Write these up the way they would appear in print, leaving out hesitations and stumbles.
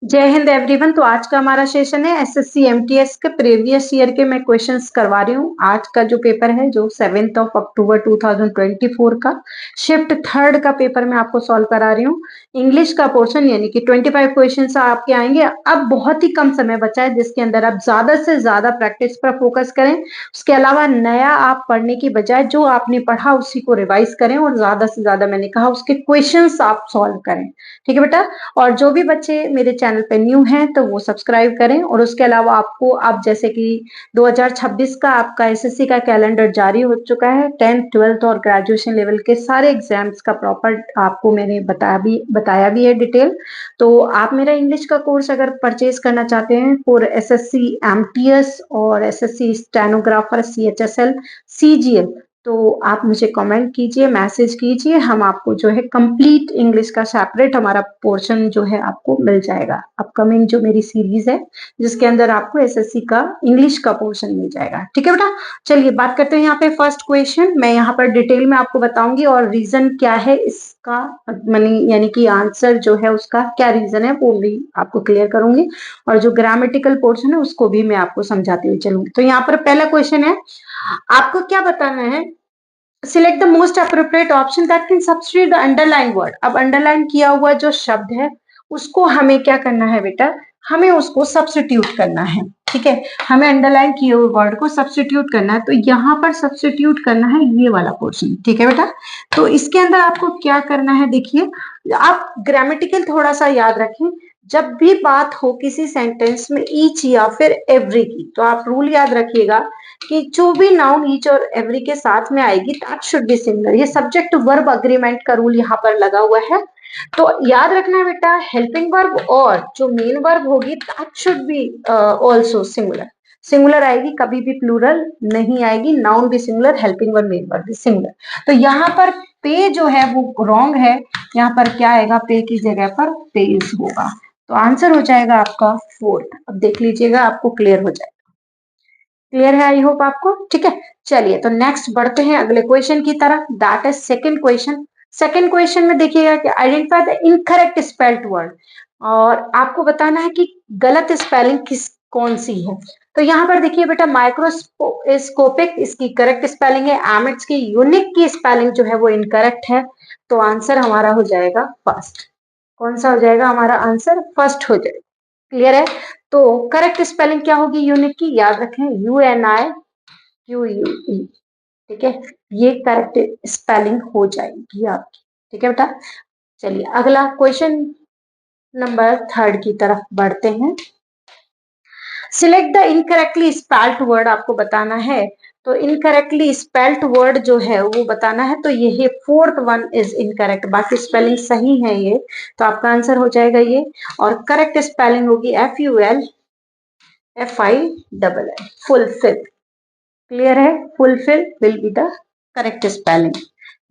जय हिंद एवरीवन। तो आज का हमारा सेशन है एसएससी एमटीएस के प्रीवियस ईयर के मैं क्वेश्चंस करवा रही हूँ। आज का जो पेपर है जो 7 अक्टूबर 2024 का शिफ्ट थर्ड का पेपर मैं आपको सॉल्व करा रही हूँ। इंग्लिश का पोर्शन यानी कि 25 क्वेश्चंस आपके आएंगे। अब बहुत ही कम समय बचा है जिसके अंदर आप ज्यादा से ज्यादा प्रैक्टिस पर फोकस करें। उसके अलावा नया आप पढ़ने की बजाय जो आपने पढ़ा उसी को रिवाइज करें और ज्यादा से ज्यादा मैंने कहा उसके क्वेश्चन आप सॉल्व करें। ठीक है बेटा। और जो भी बच्चे मेरे चैनल पे न्यू हैं तो वो सब्सक्राइब करें। और उसके अलावा आपको आप जैसे कि 2026 का आपका एसएससी का कैलेंडर जारी हो चुका है। 10th 12th और ग्रेजुएशन लेवल के सारे एग्जाम्स का प्रॉपर आपको मैंने बताया भी है डिटेल। तो आप मेरा इंग्लिश का कोर्स अगर परचेज करना चाहते हैं फॉर एसएससी एमटीएस और एसएससी स्टेनोग्राफर सीएचएसएल सीजीएल तो आप मुझे कमेंट कीजिए, मैसेज कीजिए। हम आपको जो है कंप्लीट इंग्लिश का सेपरेट हमारा पोर्शन जो है आपको मिल जाएगा। अपकमिंग जो मेरी सीरीज है जिसके अंदर आपको एसएससी का इंग्लिश का पोर्शन मिल जाएगा। ठीक है बेटा। चलिए बात करते हैं यहाँ पे फर्स्ट क्वेश्चन। मैं यहाँ पर डिटेल में आपको बताऊंगी और रीजन क्या है इसका, यानी कि आंसर जो है उसका क्या रीजन है वो भी आपको क्लियर करूंगी। और जो ग्रामेटिकल पोर्शन है उसको भी मैं आपको समझाते हुए चलूंगी। तो यहाँ पर पहला क्वेश्चन है, आपको क्या बताना है। Select the most appropriate option that can substitute the underline word. अब अंडरलाइन किया हुआ जो शब्द है उसको हमें क्या करना है बेटा, हमें उसको सब्स्टिट्यूट करना है। ठीक है, हमें अंडरलाइन किए हुए वर्ड को सब्स्टिट्यूट करना है। तो यहाँ पर सब्स्टिट्यूट करना है ये वाला पोर्शन। ठीक है बेटा। तो इसके अंदर आपको क्या करना है, देखिए आप ग्रामेटिकल थोड़ा सा याद रखें। जब भी बात हो किसी सेंटेंस में ईच या फिर एवरी की तो आप रूल याद रखिएगा कि जो भी नाउन ईच और एवरी के साथ में आएगी दैट शुड बी सिंगुलर। ये सब्जेक्ट वर्ब अग्रीमेंट का रूल यहाँ पर लगा हुआ है। तो याद रखना है बेटा, हेल्पिंग वर्ब और जो मेन वर्ब होगी that should be also singular. Singular आएगी, कभी भी प्लूरल नहीं आएगी। नाउन भी singular, helping verb main verb भी सिंगुलर। तो यहाँ पर पे जो है वो रॉन्ग है। यहाँ पर क्या आएगा, पे की जगह पर पेज होगा। तो आंसर हो जाएगा आपका फोर्थ। अब देख लीजिएगा, आपको क्लियर हो जाएगा। क्लियर है आई होप आपको। ठीक है, चलिए तो नेक्स्ट बढ़ते हैं अगले क्वेश्चन की तरफ। That is second question. Second question में देखिएगा कि identify the incorrect spelled word. और आपको बताना है कि गलत स्पेलिंग कौन सी है। तो यहाँ पर देखिए बेटा, माइक्रोस्कोपिक इसकी करेक्ट स्पेलिंग है। एमिट्स की यूनिक की स्पेलिंग जो है वो इनकरेक्ट है। तो आंसर हमारा हो जाएगा फर्स्ट। कौन सा हो जाएगा हमारा आंसर, फर्स्ट हो जाएगा। क्लियर है। तो करेक्ट स्पेलिंग क्या होगी यूनिट की, याद रखें UNIQUE। ठीक है, ये करेक्ट स्पेलिंग हो जाएगी आपकी। ठीक है बेटा। चलिए अगला क्वेश्चन नंबर थर्ड की तरफ बढ़ते हैं। Select the incorrectly spelled word आपको बताना है। तो इनकरेक्टली स्पेल्ड वर्ड जो है वो बताना है। तो ये फोर्थ वन इज इनकरेक्ट, बाकी स्पेलिंग सही है ये। तो आपका आंसर हो जाएगा ये। और करेक्ट स्पेलिंग होगी FULFILL, फुलफिल। क्लियर है, fulfil will be the correct spelling.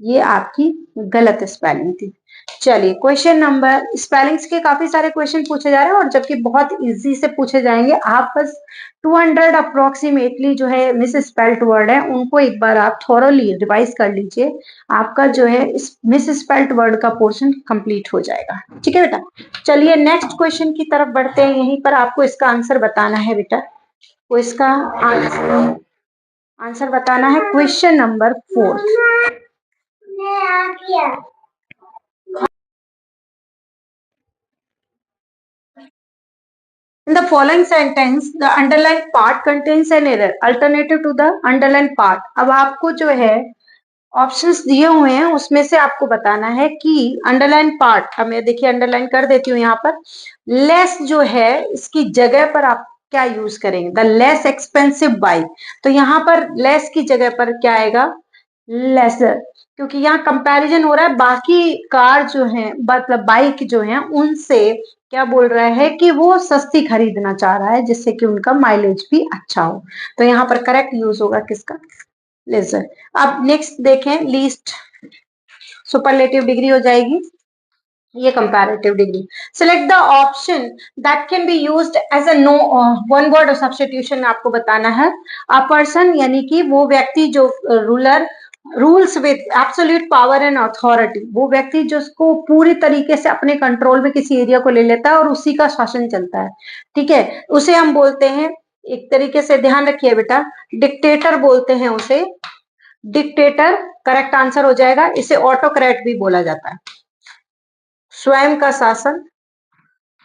ये आपकी गलत स्पेलिंग थी। चलिए क्वेश्चन नंबर, स्पेलिंग्स के काफी सारे क्वेश्चन पूछे जा रहे हैं और जबकि बहुत इजी से पूछे जाएंगे। आप बस 200 अप्रोक्सीमेटली जो है मिस स्पेल्ट वर्ड है उनको एक बार आप थॉरोली रिवाइज कर लीजिए। आपका जो है इस मिस स्पेल्ट वर्ड का पोर्शन कंप्लीट हो जाएगा। ठीक है बेटा। चलिए नेक्स्ट क्वेश्चन की तरफ बढ़ते हैं। यहीं पर आपको इसका आंसर बताना है बेटा। तो इसका आंसर बताना है question number fourth. In the following sentence, the underlined part contains an error alternative to the underlined part। अब आपको जो है ऑप्शंस दिए हुए हैं उसमें से आपको बताना है कि अंडरलाइन पार्ट, अब मैं देखिए अंडरलाइन कर देती हूँ यहाँ पर। लेस जो है इसकी जगह पर आप क्या यूज करेंगे, द लेस एक्सपेंसिव बाइक। तो यहाँ पर लेस की जगह पर क्या आएगा, लेसर। क्योंकि यहाँ कंपैरिजन हो रहा है बाकी कार जो है मतलब बाइक जो है उनसे। क्या बोल रहा है कि वो सस्ती खरीदना चाह रहा है जिससे कि उनका माइलेज भी अच्छा हो। तो यहाँ पर करेक्ट यूज होगा किसका, लेजर। अब नेक्स्ट देखें, लीस्ट सुपरलेटिव डिग्री हो जाएगी, ये comparative degree. Select the option that can be used as a no one word substitution आपको बताना है। अ पर्सन यानी कि वो व्यक्ति जो ruler rules with absolute power and authority, वो व्यक्ति जिसको पूरी तरीके से अपने कंट्रोल में किसी एरिया को ले लेता है और उसी का शासन चलता है, ठीक है, उसे हम बोलते हैं, एक तरीके से ध्यान रखिए बेटा, डिक्टेटर बोलते हैं उसे, डिक्टेटर करेक्ट आंसर हो जाएगा। इसे ऑटोक्रेट भी बोला जाता है, स्वयं का शासन,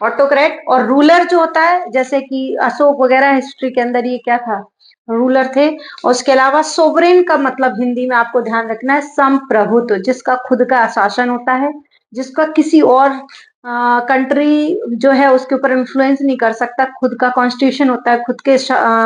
ऑटोक्रेट। और रूलर जो होता है, जैसे कि अशोक वगैरह हिस्ट्री के अंदर ये क्या था, रूलर थे। और उसके अलावा सोवरेन का मतलब हिंदी में आपको ध्यान रखना है संप्रभुत्व, जिसका खुद का शासन होता है, जिसका किसी और कंट्री जो है उसके ऊपर इन्फ्लुएंस नहीं कर सकता, खुद का कॉन्स्टिट्यूशन होता है, खुद के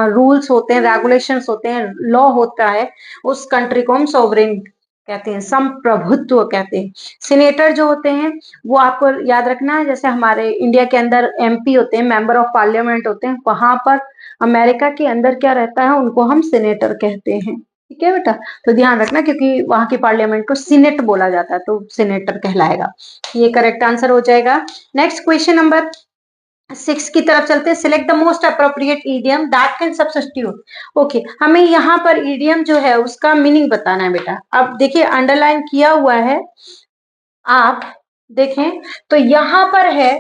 रूल्स होते हैं, रेगुलेशंस होते हैं, लॉ होता है, उस कंट्री को हम सोवरेन कहते हैं, संप्रभुत्व कहते हैं। सीनेटर जो होते हैं वो आपको याद रखना है, जैसे हमारे इंडिया के अंदर एमपी होते हैं, मेंबर ऑफ पार्लियामेंट होते हैं, वहां पर अमेरिका के अंदर क्या रहता है, उनको हम सीनेटर कहते हैं, ठीक है बेटा। तो ध्यान रखना, क्योंकि वहां की पार्लियामेंट को सीनेट बोला जाता है, तो सीनेटर कहलाएगा। ये करेक्ट आंसर हो जाएगा। नेक्स्ट क्वेश्चन नंबर 6 की तरफ चलते हैं। Select the most appropriate idiom that can substitute. Okay, हमें यहाँ पर ईडियम जो है उसका मीनिंग बताना है बेटा। अब देखिए अंडरलाइन किया हुआ है, आप देखें तो यहां पर है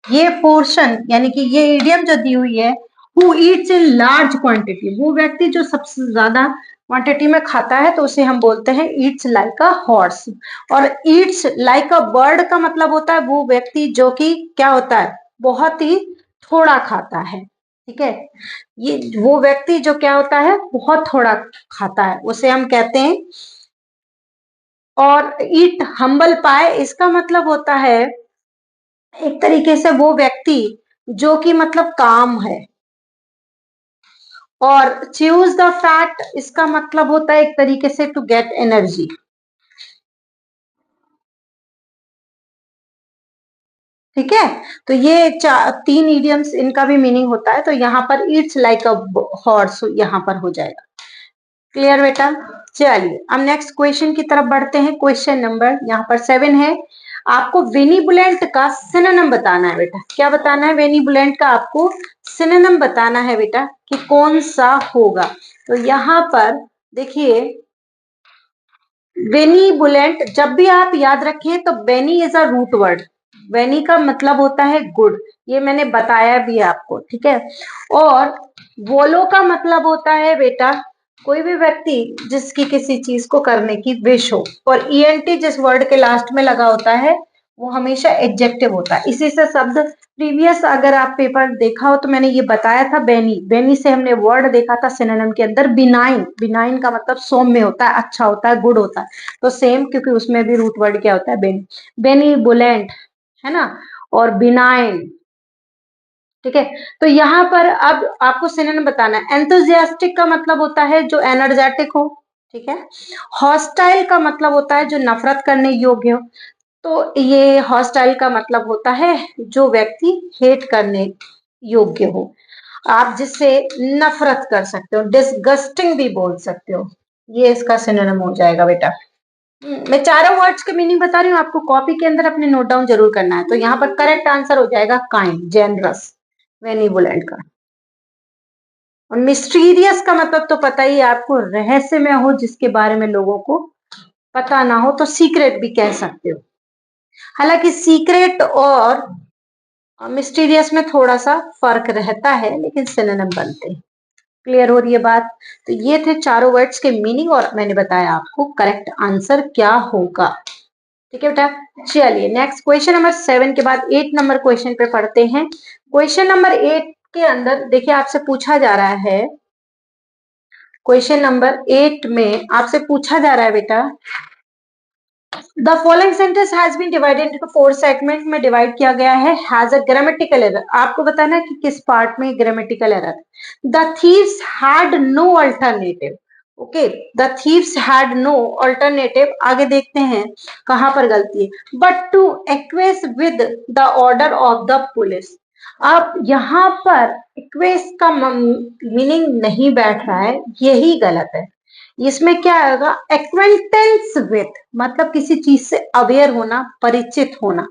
ये पोर्शन, यानी कि ये ईडियम जो दी हुई है, who Yeats in large quantity, वो व्यक्ति जो सबसे ज्यादा क्वांटिटी में खाता है तो उसे हम बोलते हैं ईट्स लाइक अ हॉर्स। और ईट्स लाइक अ बर्ड का मतलब होता है वो व्यक्ति जो कि क्या होता है, बहुत ही थोड़ा खाता है, ठीक है। ये वो व्यक्ति जो क्या होता है, बहुत थोड़ा खाता है, उसे हम कहते हैं। और ईट हम्बल पाए, इसका मतलब होता है एक तरीके से वो व्यक्ति जो कि मतलब काम है। और च्यूज द फैट, इसका मतलब होता है एक तरीके से टू गेट एनर्जी, ठीक है। तो ये तीन इडियम्स, इनका भी मीनिंग होता है। तो यहाँ पर इट्स लाइक अ हॉर्स यहाँ पर हो जाएगा। क्लियर बेटा। चलिए अब नेक्स्ट क्वेश्चन की तरफ बढ़ते हैं। क्वेश्चन नंबर यहाँ पर 7 है। आपको वेनिबुलेंट का सिनोनिम बताना है बेटा। क्या बताना है, वेनिबुलेंट का आपको सिनोनिम बताना है बेटा कि कौन सा होगा। तो यहाँ पर देखिए बेनीबुलेंट, जब भी आप याद रखिए तो bene is a root word, bene का मतलब होता है गुड, ये मैंने बताया भी आपको, ठीक है। और वोलो का मतलब होता है बेटा कोई भी व्यक्ति जिसकी किसी चीज को करने की विश हो। और ईएनटी जिस वर्ड के लास्ट में लगा होता है वो हमेशा एडजेक्टिव होता है। इसी से शब्द प्रीवियस अगर आप पेपर देखा हो तो मैंने ये बताया था, बेनी, बेनी से हमने वर्ड देखा था सिनोनिम के अंदर बिनाइन, बिनाइन का मतलब सौम्य होता है, अच्छा होता है, गुड होता है। तो सेम, क्योंकि उसमें भी रूट वर्ड क्या होता है, बेनी, बेनीबुलेंट, है ना, और बिनाइन, ठीक है। तो यहाँ पर अब आपको सिनोनिम बताना है। एंथुजियास्टिक का मतलब होता है जो एनर्जेटिक हो, ठीक है। हॉस्टाइल का मतलब होता है जो नफरत करने योग्य हो। तो ये हॉस्टाइल का मतलब होता है जो व्यक्ति हेट करने योग्य हो, आप जिससे नफरत कर सकते हो, डिसगस्टिंग भी बोल सकते हो। ये इसका सिनोनिम हो जाएगा बेटा। मैं चारों वर्ड्स के मीनिंग बता रही हूँ, आपको कॉपी के अंदर अपने नोट डाउन जरूर करना है। तो यहाँ पर करेक्ट आंसर हो जाएगा काइंड, जेनरस, बेनिवोलेंट का। और मिस्टीरियस का मतलब तो पता ही है आपको, रहस्यमय हो, जिसके बारे में लोगों को पता ना हो, तो सीक्रेट भी कह सकते हो। हालांकि सीक्रेट और मिस्टीरियस में थोड़ा सा फर्क रहता है, लेकिन सिनोनिम बनते हैं। क्लियर हो रही है बात। तो ये थे चारों वर्ड्स के मीनिंग और मैंने बताया आपको करेक्ट आंसर क्या होगा, ठीक है बेटा। चलिए नेक्स्ट क्वेश्चन नंबर 7 के बाद 8 नंबर क्वेश्चन पे पढ़ते हैं। क्वेश्चन नंबर 8 के अंदर देखिए आपसे पूछा जा रहा है, क्वेश्चन नंबर 8 में आपसे पूछा जा रहा है बेटा, the following sentence has been divided into 4 segment में डिवाइड किया गया है, हैज अ ग्रामेटिकल एरर। आपको बताना है कि किस पार्ट में grammatical error. The thieves had no alternative, okay, the thieves had no alternative. आगे देखते हैं कहां पर गलती है, but to acquiesce with the order of the police. अब यहां पर इक्वेस का मीनिंग नहीं बैठ रहा है, यही गलत है। इसमें क्या आएगा, एक्वेंटेंस विथ, मतलब किसी चीज से अवेयर होना, परिचित होना।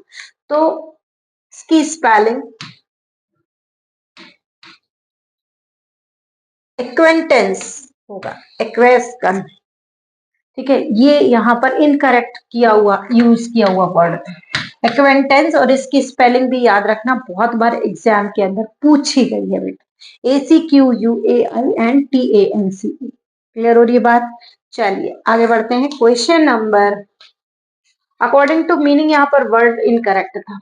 तो इसकी स्पेलिंग एक्वेंटेंस होगा, एक्वेस का ठीक है, ये यहाँ पर इनकरेक्ट किया हुआ यूज किया हुआ वर्ड है एक्वेंटेंस, और इसकी स्पेलिंग भी याद रखना, बहुत बार एग्जाम के अंदर पूछी गई है बेटा। ACQUAINTANCE। क्लियर हो रही है बात? चलिए आगे बढ़ते हैं। Question number, according to meaning यहाँ पर वर्ड इनकरेक्ट था।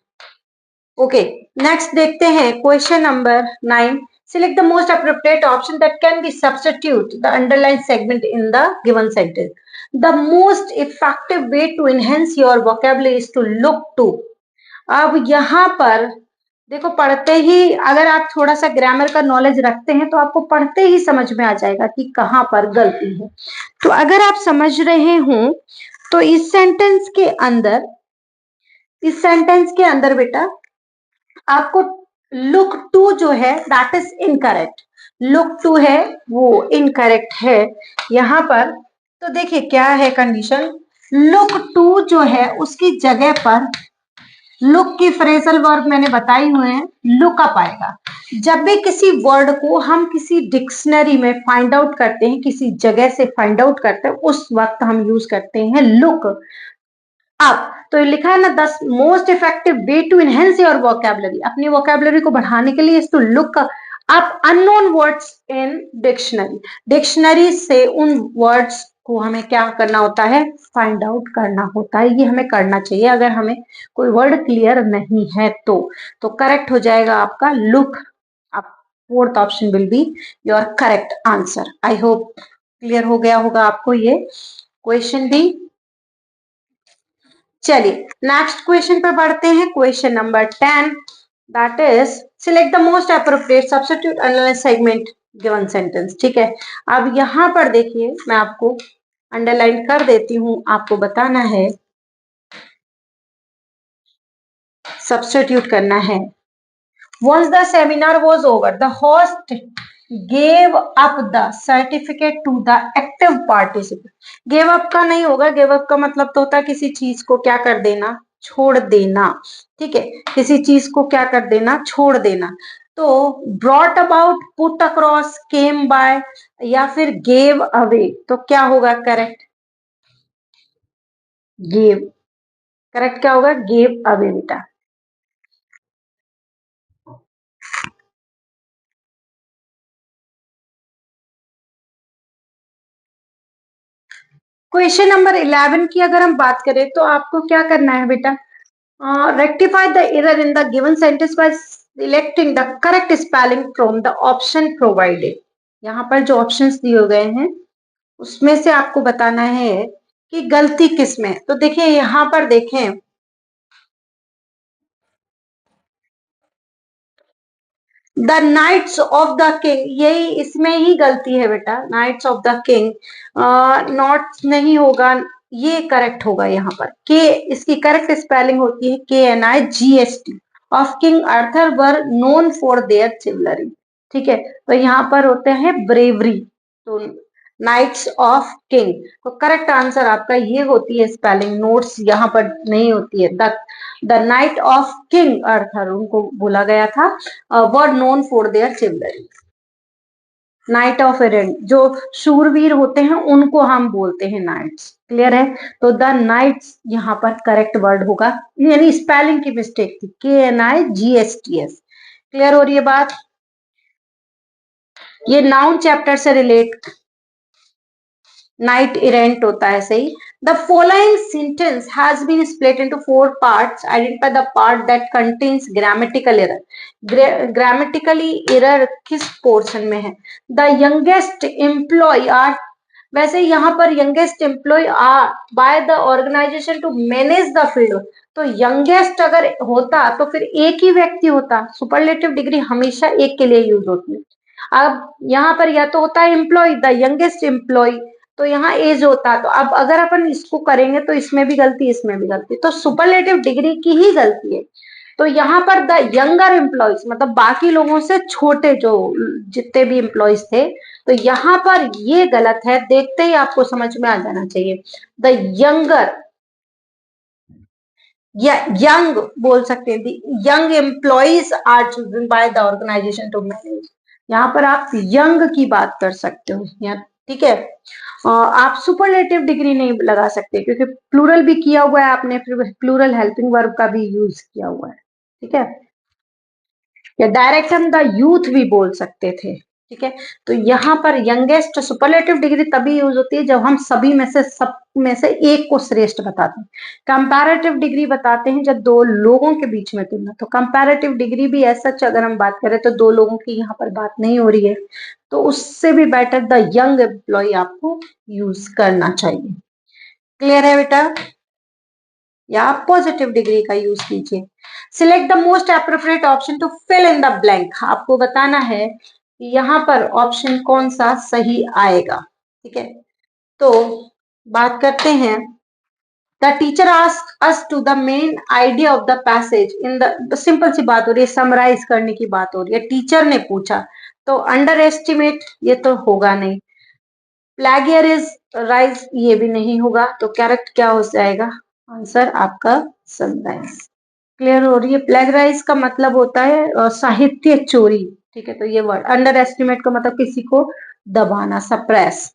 ओके, नेक्स्ट देखते हैं question number 9। Select the most appropriate option that can be substitute the underlined segment in the given sentence. The most effective way to enhance your vocabulary is to look to। अब यहाँ पर देखो, पढ़ते ही अगर आप थोड़ा सा ग्रामर का नॉलेज रखते हैं तो आपको पढ़ते ही समझ में आ जाएगा कि कहाँ पर गलती है। तो अगर आप समझ रहे हो तो इस सेंटेंस के अंदर बेटा आपको लुक टू जो है that is incorrect. Look to है वो इनकरेक्ट है यहाँ पर। तो देखिए क्या है कंडीशन, लुक टू जो है उसकी जगह पर लुक की फ्रेजल वर्ब मैंने बताई हुए हैं, लुक अप आएगा। जब भी किसी वर्ड को हम किसी डिक्शनरी में फाइंड आउट करते हैं, किसी जगह से फाइंड आउट करते हैं, उस वक्त हम यूज करते हैं लुक अप। तो लिखा है ना, the most effective way to enhance your vocabulary, अपनी वोकैबुलरी को बढ़ाने के लिए is to look up unknown words in dictionary. Dictionary से उन वर्ड्स को हमें क्या करना होता है, फाइंड आउट करना होता है। ये हमें करना चाहिए अगर हमें कोई वर्ड क्लियर नहीं है तो करेक्ट हो जाएगा आपका look up. Fourth option will be your correct answer. I hope clear हो गया होगा आपको ये क्वेश्चन भी। चलिए नेक्स्ट क्वेश्चन पर बढ़ते हैं। Question number 10, that is select the most appropriate substitute underline segment given sentence. ठीक है, अब यहां पर देखिए मैं आपको अंडरलाइन कर देती हूं, आपको बताना है, सब्स्टिट्यूट करना है। Once the seminar was over, the host gave up the certificate to the active participant। Gave up का नहीं होगा, give up का मतलब तो होता है किसी चीज को क्या कर देना, छोड़ देना। ठीक है, किसी चीज को क्या कर देना, छोड़ देना। तो brought about, put across, came by या फिर gave away, तो क्या होगा करेक्ट, gave। करेक्ट क्या होगा, gave away बेटा। क्वेश्चन नंबर 11 की अगर हम बात करें तो आपको क्या करना है बेटा, rectify the error in the given sentence by selecting the correct spelling from the option provided। यहाँ पर जो ऑप्शंस दिए गए हैं उसमें से आपको बताना है कि गलती किस में। तो देखिए यहाँ पर देखें, the knights of the king, यही इसमें ही गलती है बेटा, knights of the king not नहीं होगा, ये करेक्ट होगा। यहाँ पर के, इसकी करेक्ट स्पेलिंग होती है KNIGST। Of King Arthur were known for their chivalry. ठीक है, तो यहाँ पर होते हैं ब्रेवरी, तो नाइट्स ऑफ किंग। तो करेक्ट आंसर आपका ये होती है, स्पेलिंग नोट्स यहाँ पर नहीं होती है। The knight of King Arthur उनको बोला गया था, were known for their chivalry. Knight of errant, जो शूरवीर होते हैं उनको हम बोलते हैं नाइट्स। क्लियर है, तो द नाइट्स यहाँ पर करेक्ट वर्ड होगा, यानी स्पेलिंग की मिस्टेक थी, KNIGSTS। क्लियर हो रही है बात? ये नाउन चैप्टर से रिलेट, नाइट इरेंट होता है, सही। The following sentence has been split into 4 parts, identify the part that contains grammatical error. Grammatically error किस पोर्शन में है? द यंगेस्ट एम्प्लॉय आर, वैसे यहाँ पर youngest employ are by the organisation to manage the field, तो youngest अगर होता तो फिर एक ही व्यक्ति होता। सुपरलेटिव डिग्री हमेशा एक के लिए यूज होती है। अब यहाँ पर या तो होता है एम्प्लॉय, द यंगेस्ट एम्प्लॉय, तो यहाँ एज होता। तो अब अगर अपन इसको करेंगे तो इसमें भी गलती, इसमें भी गलती, तो सुपरलेटिव डिग्री की ही गलती है। तो यहाँ पर द यंगर एम्प्लॉयज मतलब बाकी लोगों से छोटे जो जितने भी एम्प्लॉयज थे, तो यहाँ पर ये गलत है। देखते ही आपको समझ में आ जाना चाहिए। द यंगर या यंग बोल सकते हैं, young employees are chosen by the organisation to manage. यहाँ पर आप यंग की बात कर सकते हो, या ठीक है। आप सुपरलेटिव डिग्री नहीं लगा सकते क्योंकि प्लूरल भी किया हुआ है आपने, फिर प्लूरल हेल्पिंग वर्ब का भी यूज किया हुआ है, ठीक है। या डायरेक्ट हम द यूथ भी बोल सकते थे, ठीक है। तो यहाँ पर यंगेस्ट सुपरलेटिव डिग्री तभी यूज होती है जब हम सभी में से सब में से एक को श्रेष्ठ बताते हैं। कंपैरेटिव डिग्री बताते हैं जब दो लोगों के बीच में तुलना। तो कंपैरेटिव डिग्री भी ऐसा अगर हम बात करें तो दो लोगों की यहाँ पर बात नहीं हो रही है, तो उससे भी बेटर द यंग एम्प्लॉय आपको यूज करना चाहिए। क्लियर है बेटा? या आप पॉजिटिव डिग्री का यूज कीजिए। Select the most appropriate option to fill in the blank. आपको बताना है कि यहाँ पर ऑप्शन कौन सा सही आएगा, ठीक है। तो बात करते हैं, the teacher ask us to the main idea of the passage in the, simple सी बात हो रही है, समराइज करने की बात हो रही है, टीचर ने पूछा, तो अंडर एस्टिमेट ये तो होगा नहीं, प्लेगियरिज राइज ये भी नहीं होगा, तो करेक्ट क्या हो जाएगा आंसर आपका समराइज। क्लियर हो रही है? प्लेगराइज का मतलब होता है साहित्य चोरी, ठीक है। तो ये वर्ड अंडर एस्टिमेट का मतलब किसी को दबाना, सप्रेस।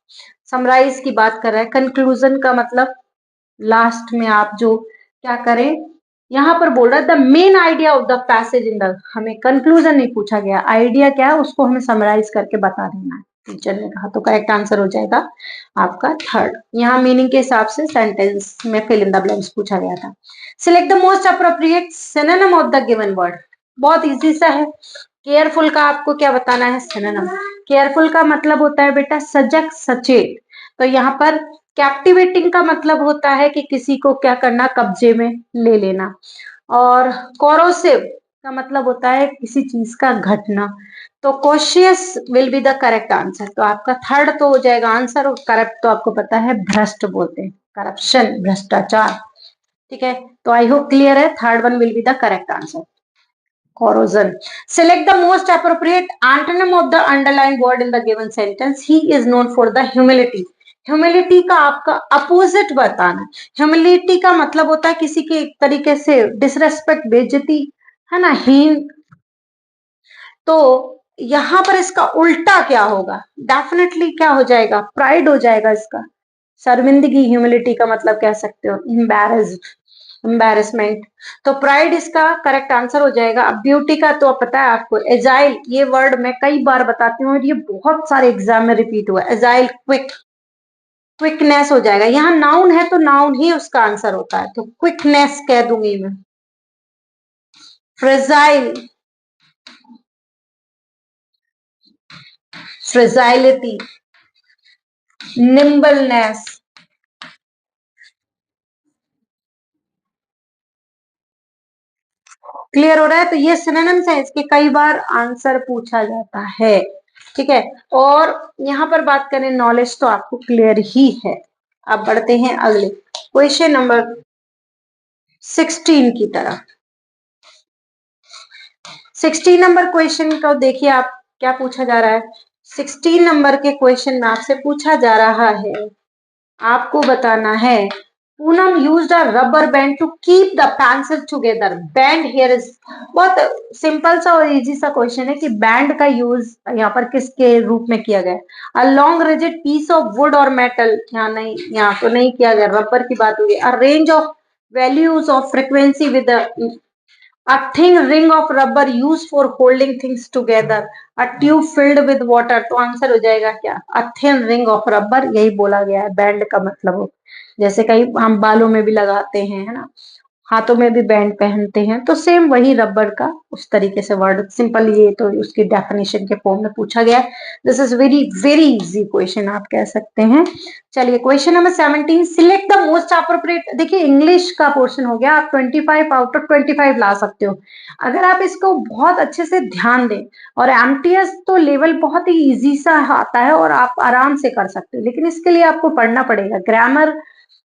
समराइज की बात कर रहा है। कंक्लूजन का मतलब लास्ट में आप जो क्या करें, यहाँ पर बोल रहा है the main idea of the passage in the, हमें कंक्लूजन नहीं पूछा गया, आइडिया क्या है उसको हमें समराइज करके बता देना है, टीचर ने कहा। तो करेक्ट आंसर हो जाएगा आपका थर्ड। यहाँ मीनिंग के हिसाब से सेंटेंस में फिल इन द ब्लैंक्स पूछा गया था। Select the most appropriate synonym of the given word. बहुत इजी सा है। केयरफुल का आपको क्या बताना है सिनोनिम। केयरफुल का मतलब होता है बेटा सजग सचेत। तो यहाँ पर कैप्टिवेटिंग का मतलब होता है कि किसी को क्या करना, कब्जे में ले लेना। और कोरोसिव का मतलब होता है किसी चीज का घटना। तो cautious will be the correct answer. तो आपका थर्ड तो हो जाएगा आंसर, और करेक्ट तो आपको पता है भ्रष्ट बोलते हैं, करप्शन, भ्रष्टाचार, ठीक है। तो आई होप क्लियर है, third one will be the correct answer, corrosion. Select the most appropriate antonym of the underlying word in the given sentence. He is known for the humility. Humility का आपका opposite बताना। Humility का मतलब होता है किसी के एक तरीके से डिसरेस्पेक्ट, बेइज्जती, है ना, हीन। तो यहां पर इसका उल्टा क्या होगा, डेफिनेटली क्या हो जाएगा, प्राइड हो जाएगा इसका, शर्मिंदगी। ह्यूमिलिटी का मतलब कह सकते हो एम्बैरेस्ड, एम्बैरेसमेंट। तो प्राइड इसका करेक्ट आंसर हो जाएगा। अब ब्यूटी का तो पता है आपको, एजाइल, ये वर्ड मैं कई बार बताती हूँ और ये बहुत सारे एग्जाम में रिपीट हुआ है। एजाइल क्विक, क्विकनेस हो जाएगा। यहाँ नाउन है तो नाउन ही उसका आंसर होता है, तो क्विकनेस कह दूंगी मैं। फ्रेजाइल, फ्रेजाइलिटी, निम्बलनेस। क्लियर हो रहा है? तो ये सिनोनिम्स है, इसके कई बार आंसर पूछा जाता है, ठीक है। और यहाँ पर बात करें नॉलेज तो आपको क्लियर ही है। अब बढ़ते हैं अगले क्वेश्चन नंबर 16 की तरफ। 16 नंबर क्वेश्चन को देखिए आप, क्या पूछा जा रहा है। 16 नंबर के क्वेश्चन में आपसे पूछा जा रहा है, आपको बताना है, Poonam used a rubber band to keep the pencil together. Band here is, बहुत सिंपल सा और इजी सा क्वेश्चन है कि बैंड का यूज यहाँ पर किसके रूप में किया गया। A long rigid piece of wood और मेटल, यहाँ नहीं, यहाँ तो नहीं किया गया, रबर की बात हुई। अ range of values of frequency with a thin ring of rubber used for holding things together, a tube filled with water। तो आंसर हो जाएगा क्या, a thin ring of rubber, यही बोला गया है बैंड का मतलब हो। जैसे कई हम बालों में भी लगाते हैं, है ना, हाथों में भी बैंड पहनते हैं, तो सेम वही रबर का उस तरीके से वर्ड, सिंपल ये तो उसकी डेफिनेशन के फॉर्म में पूछा गया है। This is very very easy question आप कह सकते हैं। चलिए question number 17, select the most appropriate. देखिए इंग्लिश का पोर्शन हो गया, आप 25 आउट ऑफ 25 ला सकते हो अगर आप इसको बहुत अच्छे से ध्यान दें। और एमटीएस तो लेवल बहुत ही इजी सा आता है और आप आराम से कर सकते हो, लेकिन इसके लिए आपको पढ़ना पड़ेगा। ग्रामर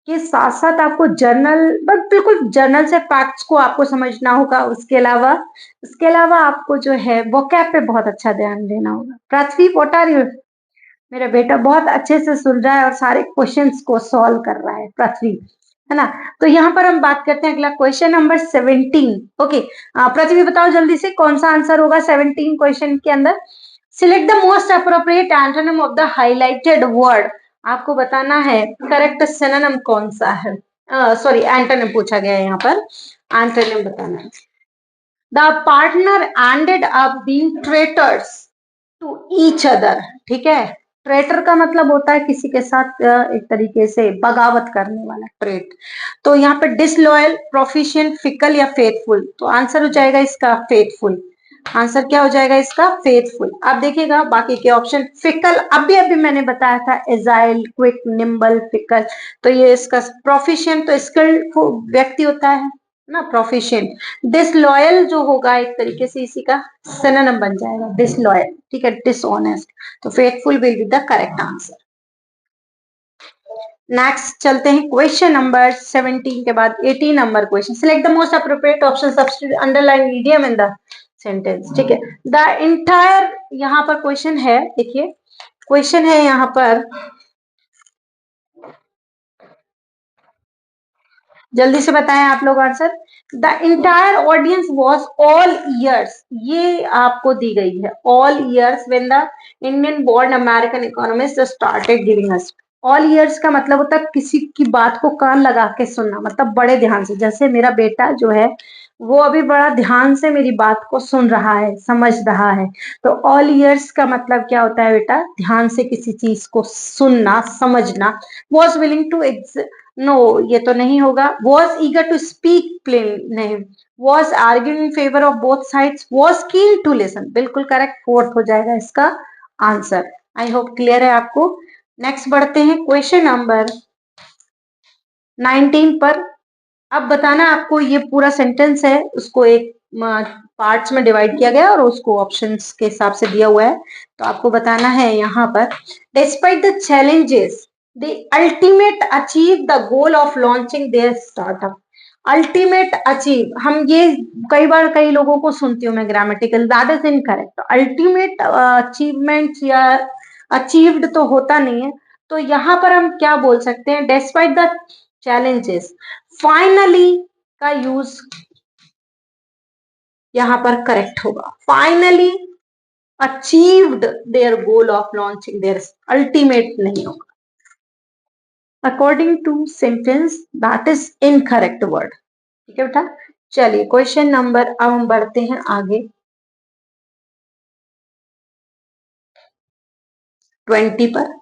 के साथ साथ आपको जर्नल, बस बिल्कुल जर्नल से फैक्ट्स को आपको समझना होगा। उसके अलावा आपको जो है वोकैब पे बहुत अच्छा ध्यान देना होगा। पृथ्वी व्हाट आर यू, मेरा बेटा बहुत अच्छे से सुन रहा है और सारे क्वेश्चंस को सॉल्व कर रहा है पृथ्वी, है ना। तो यहाँ पर हम बात करते हैं अगला क्वेश्चन नंबर 17। ओके, पृथ्वी बताओ जल्दी से कौन सा आंसर होगा 17 क्वेश्चन के अंदर। Select the most appropriate antonym of the highlighted word. आपको बताना है करेक्ट सिनोनिम कौन सा है। सॉरी एंटोनिम पूछा गया है यहाँ पर, एंटोनिम बताना है। The partner ended up being traitors to each other. ठीक है, ट्रेटर का मतलब होता है किसी के साथ एक तरीके से बगावत करने वाला, ट्रेट। तो यहाँ पे डिसलॉयल, प्रोफिशिएंट, फिकल या फेथफुल। तो आंसर हो जाएगा इसका फेथफुल। आंसर क्या हो जाएगा इसका फेथफुल। आप देखिएगा बाकी के ऑप्शन। फिकल अभी अभी मैंने बताया था, एजाइल, क्विक, निम्बल, फिकल। तो ये इसका प्रोफिशिएंट तो स्किल्ड व्यक्ति होता है ना, प्रोफिशिएंट। डिसलॉयल जो होगा एक तरीके से इसी का सिनोनिम बन जाएगा, डिसलॉयल। ठीक है, डिसऑनेस्ट। तो faithful will be the correct answer. Next चलते हैं क्वेश्चन नंबर 17 के बाद 18 number question. Select the most appropriate option, substitute underline medium in the sentence. ठीक है, द इंटायर यहाँ पर क्वेश्चन है, देखिए क्वेश्चन है यहाँ पर, जल्दी से बताएं आप लोग answer. The entire audience was all ears, ये आपको दी गई है, all ears when the Indian born American economist started giving us. All ears का मतलब होता है किसी की बात को कान लगा के सुनना, मतलब बड़े ध्यान से। जैसे मेरा बेटा जो है वो अभी बड़ा ध्यान से मेरी बात को सुन रहा है, समझ रहा है। तो ऑल ईयर्स का मतलब क्या होता है बेटा, ध्यान से किसी चीज को सुनना, समझना। वॉज विलिंग टू नो, ये तो नहीं होगा। Was eager to speak plain, नहीं। Was arguing in favour of both sides, was keen to listen, बिल्कुल करेक्ट, फोर्थ हो जाएगा इसका आंसर। आई होप क्लियर है आपको। नेक्स्ट बढ़ते हैं क्वेश्चन नंबर 19 पर। अब बताना आपको, ये पूरा सेंटेंस है उसको एक पार्ट्स में डिवाइड किया गया और उसको ऑप्शंस के हिसाब से दिया हुआ है। तो आपको बताना है यहाँ पर, despite the challenges they ultimate achieve the goal of launching there startup. Ultimate achieve, हम ये कई बार कई लोगों को सुनती हूँ मैं, grammatical that is incorrect. Ultimate achievement या अचीव्ड तो होता नहीं है। तो यहाँ पर हम क्या बोल सकते हैं, डिस्पाइट द चैलेंजेस, फाइनली का यूज यहां पर करेक्ट होगा। Finally achieved their goal of launching their, ultimate नहीं होगा। According to sentence that is incorrect word. ठीक है बेटा, चलिए क्वेश्चन नंबर, अब हम बढ़ते हैं आगे 20 पर।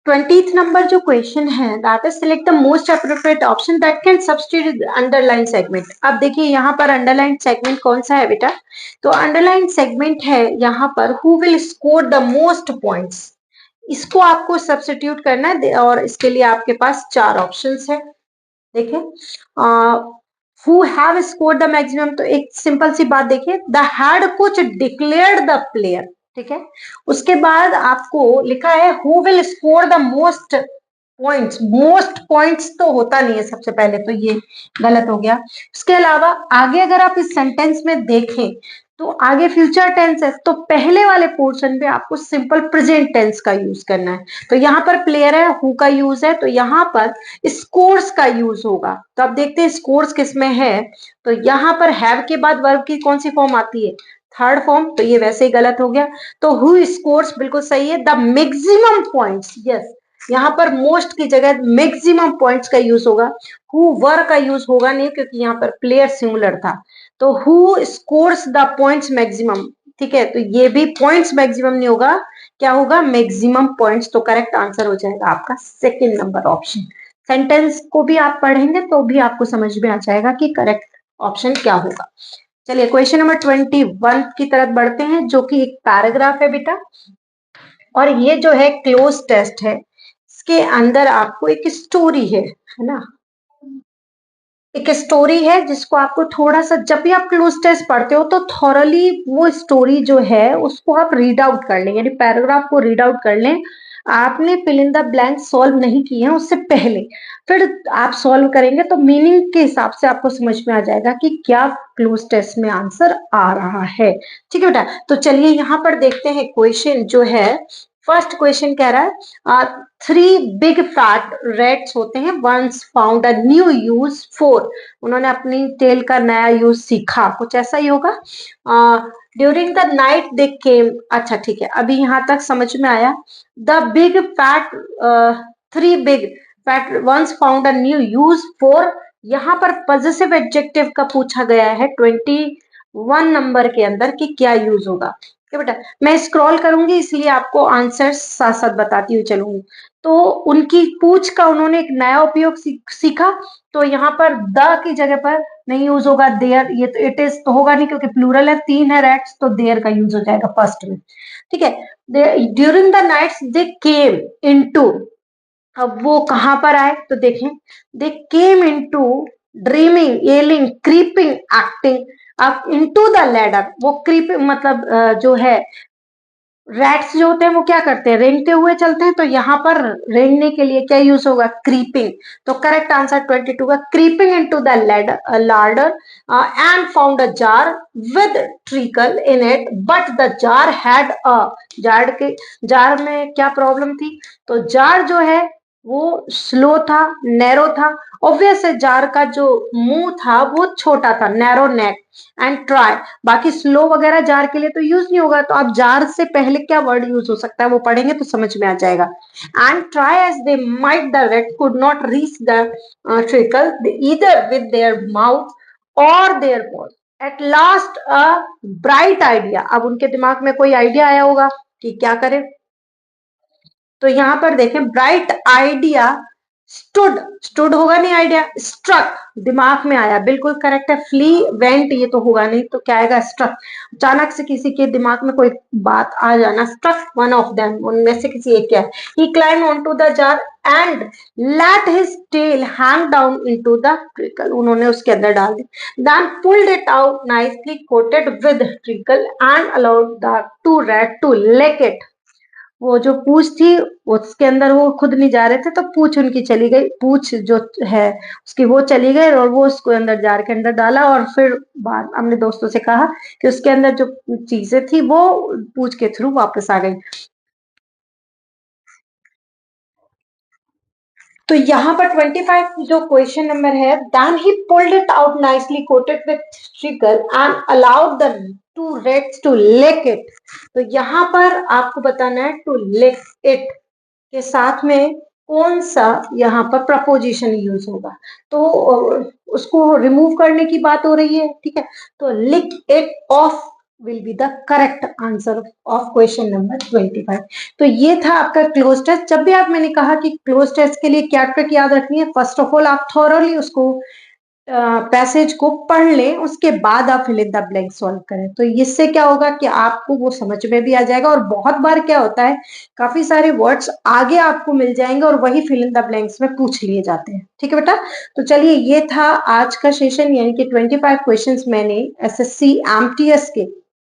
20th नंबर जो क्वेश्चन है, that is select the most appropriate option that can substitute underline segment. अब देखिए यहाँ पर अंडरलाइन सेगमेंट कौन सा है बेटा, तो अंडरलाइन सेगमेंट है यहाँ पर who will score the most points. इसको आपको सब्स्टिट्यूट करना है और इसके लिए आपके पास चार ऑप्शंस है। देखिए, who have scored the maximum, तो एक सिंपल सी बात देखिए, the head coach declared the player. ठीक है, उसके बाद आपको लिखा है who will score the most points. Most points तो होता नहीं है, सबसे पहले तो ये गलत हो गया। उसके अलावा आगे अगर आप इस सेंटेंस में देखें तो आगे फ्यूचर टेंस है, तो पहले वाले पोर्शन पे आपको सिंपल प्रेजेंट टेंस का यूज करना है। तो यहाँ पर प्लेयर है, हु का यूज है, तो यहाँ पर स्कोर्स का यूज होगा। तो अब देखते हैं स्कोर्स किसमें है। तो यहाँ पर हैव के बाद वर्ब की कौन सी फॉर्म आती है, थर्ड फॉर्म। तो ये वैसे ही गलत हो गया। तो हु स्कोर्स बिल्कुल सही है। द मैक्सिमम पॉइंट्स, यस, यहाँ पर मोस्ट की जगह मैक्सिमम पॉइंट्स का यूज होगा। हु वर का यूज होगा नहीं क्योंकि यहाँ पर प्लेयर सिंगुलर था। तो who scores the points maximum. ठीक है, तो ये भी पॉइंट्स मैक्सिमम नहीं होगा, क्या होगा, मैक्सिमम पॉइंट्स। तो करेक्ट आंसर हो जाएगा आपका सेकंड नंबर ऑप्शन। सेंटेंस को भी आप पढ़ेंगे तो भी आपको समझ में आ जाएगा कि करेक्ट ऑप्शन क्या होगा। चलिए क्वेश्चन नंबर 21 की तरफ बढ़ते हैं, जो कि एक पैराग्राफ है बेटा, और ये जो है क्लोज टेस्ट है। इसके अंदर आपको एक स्टोरी है ना, एक स्टोरी है जिसको आपको थोड़ा सा, जब भी आप क्लोज टेस्ट पढ़ते हो तो थॉरली वो स्टोरी जो है उसको आप रीड आउट कर लें, यानी पैराग्राफ को रीड आउट कर लें। आपने fill in the blank solve नहीं किए हैं उससे पहले, फिर आप सॉल्व करेंगे तो मीनिंग के हिसाब से आपको समझ में आ जाएगा कि क्या क्लोज टेस्ट में आंसर आ रहा है। ठीक है बेटा, तो चलिए यहाँ पर देखते हैं क्वेश्चन जो है फर्स्ट क्वेश्चन कह रहा है 3 बिग फैट रैट्स होते हैं once found a new use for, उन्होंने अपनी टेल का नया यूज सीखा, कुछ ऐसा ही होगा। During the night they came, अच्छा ठीक है, अभी यहाँ तक समझ में आया। The big fat 3 big fat once found a new use for, यहाँ पर पॉजिटिव एडजेक्टिव का पूछा गया है 21 नंबर के अंदर कि क्या यूज होगा। क्या बेटा, मैं स्क्रॉल करूंगी इसलिए आपको आंसर साथ साथ बताती हुई चलूंगी। तो उनकी पूछ का उन्होंने एक नया उपयोग सीखा, तो यहाँ पर द की जगह पर नहीं यूज होगा देयर, ये तो इट इज तो होगा नहीं क्योंकि प्लूरल है, 3 है रैट्स, तो देयर का यूज हो जाएगा फर्स्ट में। ठीक है, during the nights they came into, अब वो कहां पर आए तो देखें, they came into dreaming, ailing, creeping, acting. अब इनटू द लैडर, वो क्रीपिंग मतलब जो है रैट्स जो होते हैं वो क्या करते हैं, रेंगते हुए चलते हैं, तो यहाँ पर रेंगने के लिए क्या यूज होगा, क्रीपिंग। तो करेक्ट आंसर 22 का, creeping into the larder and found a jar with treacle in it but the jar had a, जार में क्या प्रॉब्लम थी, तो जार जो है वो स्लो था, नैरो था। ऑब्वियस है, जार का जो मुंह था वो छोटा था, नैरो नेक। एंड ट्राई, बाकी स्लो वगैरह जार के लिए तो यूज नहीं होगा, तो अब जार से पहले क्या वर्ड यूज हो सकता है वो पढ़ेंगे तो समझ में आ जाएगा। And try as they might the rat could not reach the treacle either with their mouth or their paws at last a bright idea, अब उनके दिमाग में कोई आइडिया आया होगा कि क्या करें, तो यहां पर देखें ब्राइट आइडिया स्टूड, स्टूड होगा नहीं, आइडिया स्ट्रक, दिमाग में आया, बिल्कुल करेक्ट है। फ्ली वेंट ये तो होगा नहीं, तो क्या आएगा, स्ट्रक, अचानक से किसी के दिमाग में कोई बात आ जाना, स्ट्रक वन ऑफ देम, उनमें से किसी एक क्या है। He climb on to the jar and let his tail hang down into the treacle, उन्होंने उसके अंदर डाल दी, then pulled it out nicely coated with treacle and allowed the two rat to lick it, वो जो पूछ थी उसके अंदर वो खुद नहीं जा रहे थे, तो पूछ उनकी चली गई, पूछ जो है उसकी वो चली गई और वो उसको अंदर जार के अंदर डाला, और फिर बाद अपने दोस्तों से कहा कि उसके अंदर जो चीजें थी वो पूछ के थ्रू वापस आ गई। तो यहाँ पर 25 जो क्वेश्चन नंबर है, then he pulled it out nicely coated with treacle and allowed the two rats to lick it, तो यहाँ पर आपको बताना है टू लिक इट के साथ में कौन सा यहाँ पर प्रपोजिशन यूज होगा, तो उसको रिमूव करने की बात हो रही है, ठीक है, तो lick it off will be the correct answer of question number 25। तो ये था आपका क्लोज टेस्ट। जब भी आप, मैंने कहा कि क्लोज टेस्ट के लिए क्या ट्रिक याद रखनी है, फर्स्ट ऑफ ऑल आप थॉरली उसको पैसेज को पढ़ लें, उसके बाद आप fill in the blank solve करें, तो इससे क्या होगा कि आपको वो समझ में भी आ जाएगा। और बहुत बार क्या होता है, काफी सारे वर्ड्स आगे आपको मिल जाएंगे और वही फिल इन द ब्लैंक्स में पूछ लिए जाते हैं, ठीक है बेटा। तो चलिए, ये था आज का सेशन, यानी कि 25 क्वेश्चंस मैंने एसएससी एमटीएस के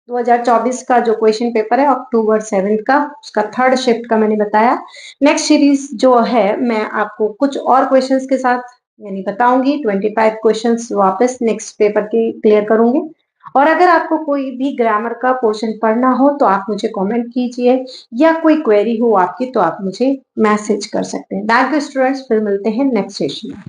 2024 का जो क्वेश्चन पेपर है अक्टूबर 7 का, उसका थर्ड शिफ्ट का मैंने बताया। नेक्स्ट सीरीज जो है मैं आपको कुछ और क्वेश्चंस के साथ यानी बताऊंगी, 25 क्वेश्चंस वापस नेक्स्ट पेपर की क्लियर करूंगी। और अगर आपको कोई भी ग्रामर का पोर्शन पढ़ना हो तो आप मुझे कमेंट कीजिए, या कोई क्वेरी हो आपकी तो आप मुझे मैसेज कर सकते हैं। थैंक यू स्टूडेंट्स, फिर मिलते हैं नेक्स्ट सेशन में।